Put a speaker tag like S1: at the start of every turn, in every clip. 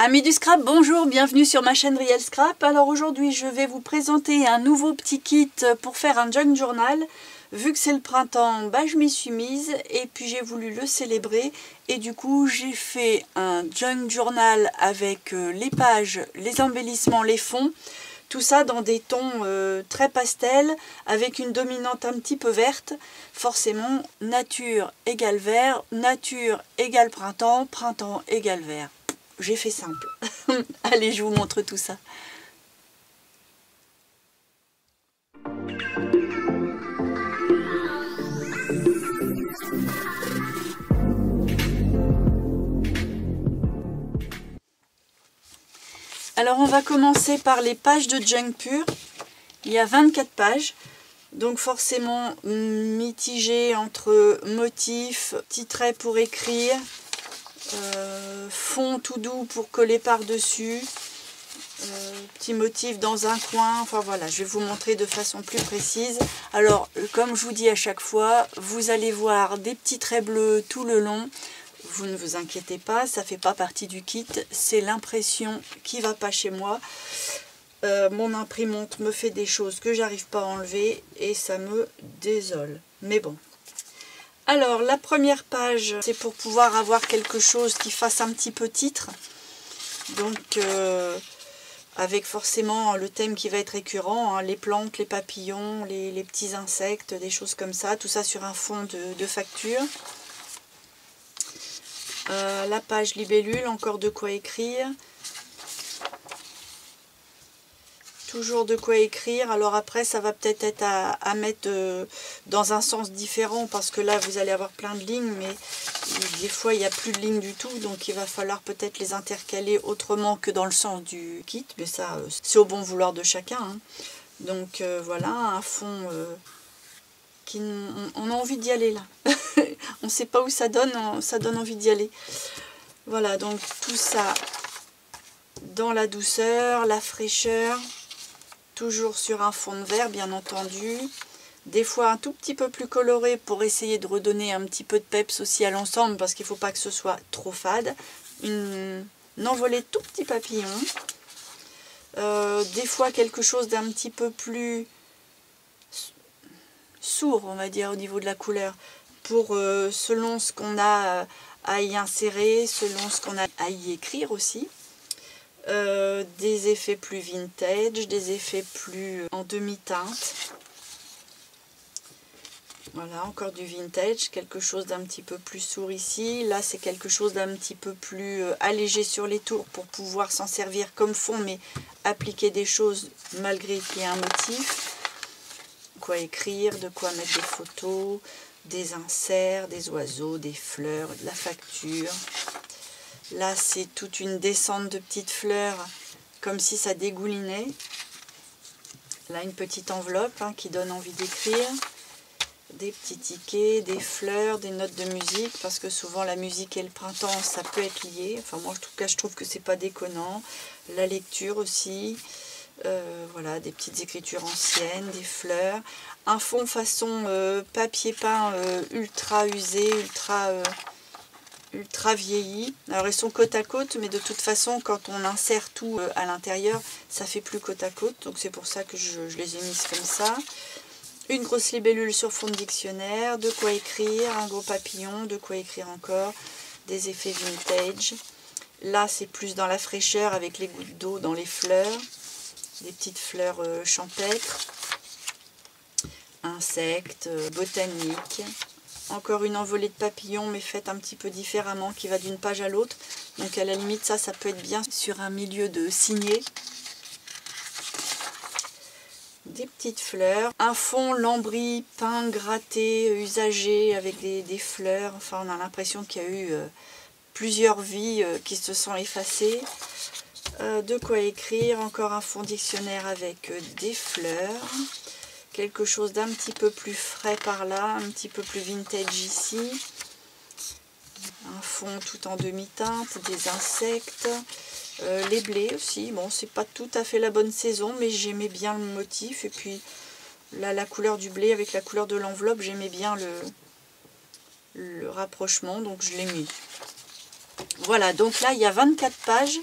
S1: Amis du scrap, bonjour, bienvenue sur ma chaîne Riel Scrap. Alors aujourd'hui je vais vous présenter un nouveau petit kit pour faire un junk journal. Vu que c'est le printemps, je m'y suis mise et puis j'ai voulu le célébrer. Et du coup j'ai fait un junk journal avec les pages, les embellissements, les fonds. Tout ça dans des tons très pastels avec une dominante un petit peu verte. Forcément nature égale vert, nature égale printemps, printemps égale vert. J'ai fait simple. Allez, je vous montre tout ça. Alors, on va commencer par les pages de junk pur. Il y a 24 pages. Donc forcément mitigé entre motifs, petits traits pour écrire, fond tout doux pour coller par-dessus, petit motif dans un coin, enfin voilà, je vais vous montrer de façon plus précise. Alors, comme je vous dis à chaque fois, vous allez voir des petits traits bleus tout le long. Vous ne vous inquiétez pas, ça ne fait pas partie du kit, c'est l'impression qui ne va pas chez moi. Mon imprimante me fait des choses que j'arrive pas à enlever et ça me désole. Mais bon. Alors, la première page, c'est pour pouvoir avoir quelque chose qui fasse un petit peu titre. Donc, avec forcément le thème qui va être récurrent, hein, les plantes, les papillons, les petits insectes, des choses comme ça. Tout ça sur un fond de facture. La page libellule, encore de quoi écrire. Toujours de quoi écrire. Alors après, ça va peut-être être à mettre dans un sens différent parce que là, vous allez avoir plein de lignes, mais des fois, il n'y a plus de lignes du tout. Donc, il va falloir peut-être les intercaler autrement que dans le sens du kit. Mais ça, c'est au bon vouloir de chacun. Hein. Donc, voilà, un fond on a envie d'y aller là. On ne sait pas où ça donne envie d'y aller. Voilà, donc tout ça dans la douceur, la fraîcheur. Toujours sur un fond de vert, bien entendu. Des fois un tout petit peu plus coloré pour essayer de redonner un petit peu de peps aussi à l'ensemble parce qu'il ne faut pas que ce soit trop fade. Une envolée de tout petits papillons. Des fois quelque chose d'un petit peu plus sourd, on va dire, au niveau de la couleur. Pour selon ce qu'on a à y insérer, selon ce qu'on a à y écrire aussi. Des effets plus vintage, des effets plus en demi-teinte. Voilà, encore du vintage, quelque chose d'un petit peu plus sourd ici. Là, c'est quelque chose d'un petit peu plus allégé sur les tours pour pouvoir s'en servir comme fond, mais appliquer des choses malgré qu'il y ait un motif. De quoi écrire, de quoi mettre des photos, des inserts, des oiseaux, des fleurs, de la facture. Là, c'est toute une descente de petites fleurs, comme si ça dégoulinait. Là, une petite enveloppe hein, qui donne envie d'écrire. Des petits tickets, des fleurs, des notes de musique, parce que souvent la musique et le printemps, ça peut être lié. Enfin, moi, en tout cas, je trouve que c'est pas déconnant. La lecture aussi. Voilà, des petites écritures anciennes, des fleurs. Un fond façon papier peint ultra usé, ultra vieilli. Alors ils sont côte à côte, mais de toute façon quand on insère tout à l'intérieur, ça fait plus côte à côte. Donc c'est pour ça que je les ai mises comme ça. Une grosse libellule sur fond de dictionnaire, de quoi écrire, un gros papillon, de quoi écrire encore, des effets vintage. Là c'est plus dans la fraîcheur avec les gouttes d'eau dans les fleurs, des petites fleurs champêtres, insectes, botaniques. Encore une envolée de papillons, mais faite un petit peu différemment, qui va d'une page à l'autre. Donc à la limite, ça peut être bien sur un milieu de signet. Des petites fleurs. Un fond lambris, peint, gratté, usagé, avec des fleurs. Enfin, on a l'impression qu'il y a eu plusieurs vies qui se sont effacées. De quoi écrire. Encore un fond dictionnaire avec des fleurs. Quelque chose d'un petit peu plus frais par là, un petit peu plus vintage ici. Un fond tout en demi-teinte, des insectes, les blés aussi. Bon, c'est pas tout à fait la bonne saison, mais j'aimais bien le motif. Et puis là, la couleur du blé avec la couleur de l'enveloppe, j'aimais bien le rapprochement, donc je l'ai mis. Voilà, donc là, il y a 24 pages.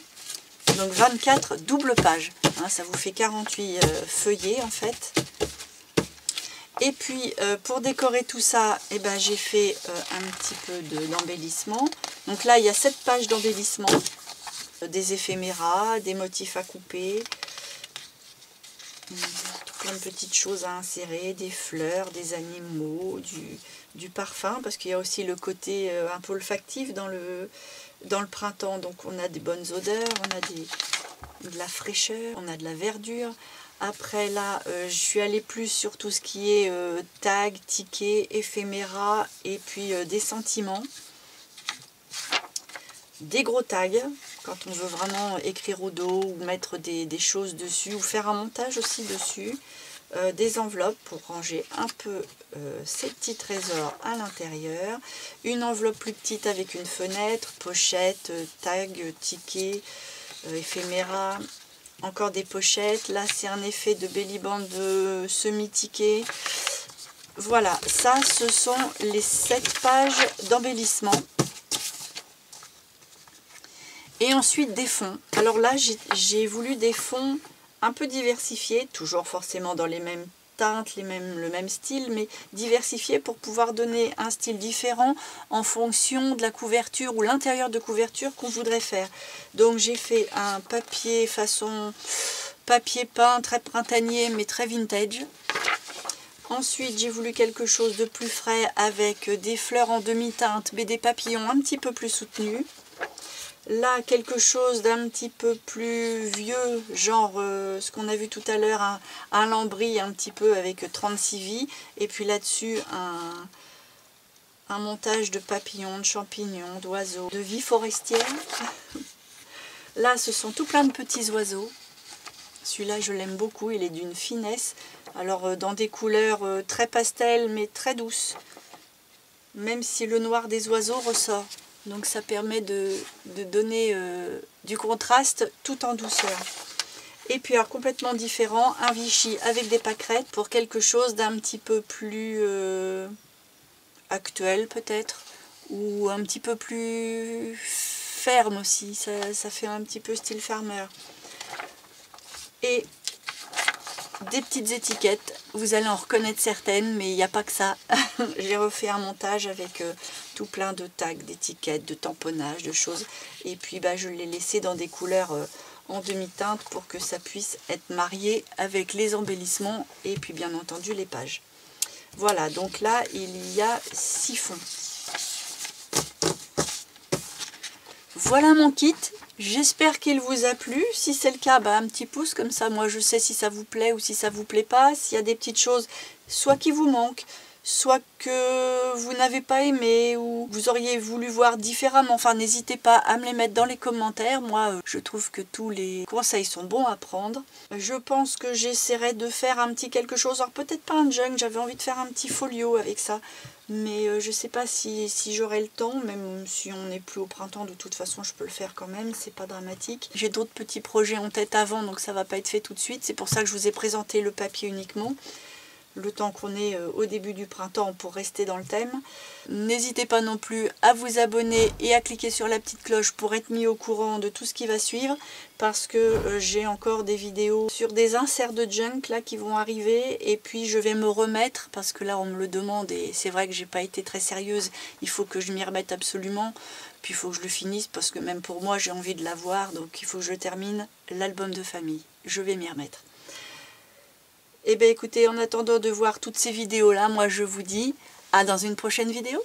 S1: Donc 24 doubles pages, hein, ça vous fait 48 feuillets en fait. Et puis pour décorer tout ça, eh ben, j'ai fait un petit peu d'embellissement. Donc là il y a 7 pages d'embellissement, des éphéméras, des motifs à couper, plein de petites choses à insérer, des fleurs, des animaux, du parfum, parce qu'il y a aussi le côté un peu olfactif dans le printemps. Donc on a des bonnes odeurs, on a de la fraîcheur, on a de la verdure. Après là, je suis allée plus sur tout ce qui est tag, tickets, éphéméras et puis des sentiments. Des gros tags, quand on veut vraiment écrire au dos ou mettre des choses dessus ou faire un montage aussi dessus. Des enveloppes pour ranger un peu ces petits trésors à l'intérieur. Une enveloppe plus petite avec une fenêtre, pochette, tag, ticket, éphéméra. Encore des pochettes. Là, c'est un effet de belly band de semi-ticket. Voilà, ça, ce sont les 7 pages d'embellissement. Et ensuite, des fonds. Alors là, j'ai voulu des fonds un peu diversifiés, toujours forcément dans les mêmes teintes, le même style, mais diversifiés pour pouvoir donner un style différent en fonction de la couverture ou l'intérieur de couverture qu'on voudrait faire. Donc j'ai fait un papier façon papier peint, très printanier mais très vintage. Ensuite j'ai voulu quelque chose de plus frais avec des fleurs en demi-teinte mais des papillons un petit peu plus soutenus. Là, quelque chose d'un petit peu plus vieux, genre ce qu'on a vu tout à l'heure, un lambris un petit peu avec 36 vies. Et puis là-dessus, un montage de papillons, de champignons, d'oiseaux, de vie forestière. Là, ce sont tout plein de petits oiseaux. Celui-là, je l'aime beaucoup, il est d'une finesse. Alors, dans des couleurs très pastel, mais très douces. Même si le noir des oiseaux ressort. Donc ça permet de donner du contraste tout en douceur. Et puis alors complètement différent, un Vichy avec des pâquerettes pour quelque chose d'un petit peu plus actuel peut-être. Ou un petit peu plus ferme aussi, ça fait un petit peu style farmer. Et des petites étiquettes, vous allez en reconnaître certaines, mais il n'y a pas que ça. J'ai refait un montage avec tout plein de tags, d'étiquettes, de tamponnages, de choses. Et puis bah, je l'ai laissé dans des couleurs en demi-teinte pour que ça puisse être marié avec les embellissements et puis bien entendu les pages. Voilà, donc là il y a 6 fonds. Voilà mon kit. J'espère qu'il vous a plu. Si c'est le cas, bah, un petit pouce, comme ça moi je sais si ça vous plaît ou si ça vous plaît pas. S'il y a des petites choses, soit qui vous manquent, soit que vous n'avez pas aimé ou vous auriez voulu voir différemment. Enfin, n'hésitez pas à me les mettre dans les commentaires. Moi, je trouve que tous les conseils sont bons à prendre. Je pense que j'essaierai de faire un petit quelque chose. Alors peut-être pas un junk, j'avais envie de faire un petit folio avec ça. Mais je sais pas si j'aurai le temps, même si on n'est plus au printemps, de toute façon je peux le faire quand même, c'est pas dramatique. J'ai d'autres petits projets en tête avant, donc ça va pas être fait tout de suite. C'est pour ça que je vous ai présenté le papier uniquement. Le temps qu'on est au début du printemps pour rester dans le thème. N'hésitez pas non plus à vous abonner et à cliquer sur la petite cloche pour être mis au courant de tout ce qui va suivre, parce que j'ai encore des vidéos sur des inserts de junk là qui vont arriver, et puis je vais me remettre parce que là on me le demande et c'est vrai que j'ai pas été très sérieuse, il faut que je m'y remette absolument, puis il faut que je le finisse parce que même pour moi j'ai envie de l'avoir, donc il faut que je termine l'album de famille, je vais m'y remettre. Et bien écoutez, en attendant de voir toutes ces vidéos là, moi je vous dis à dans une prochaine vidéo.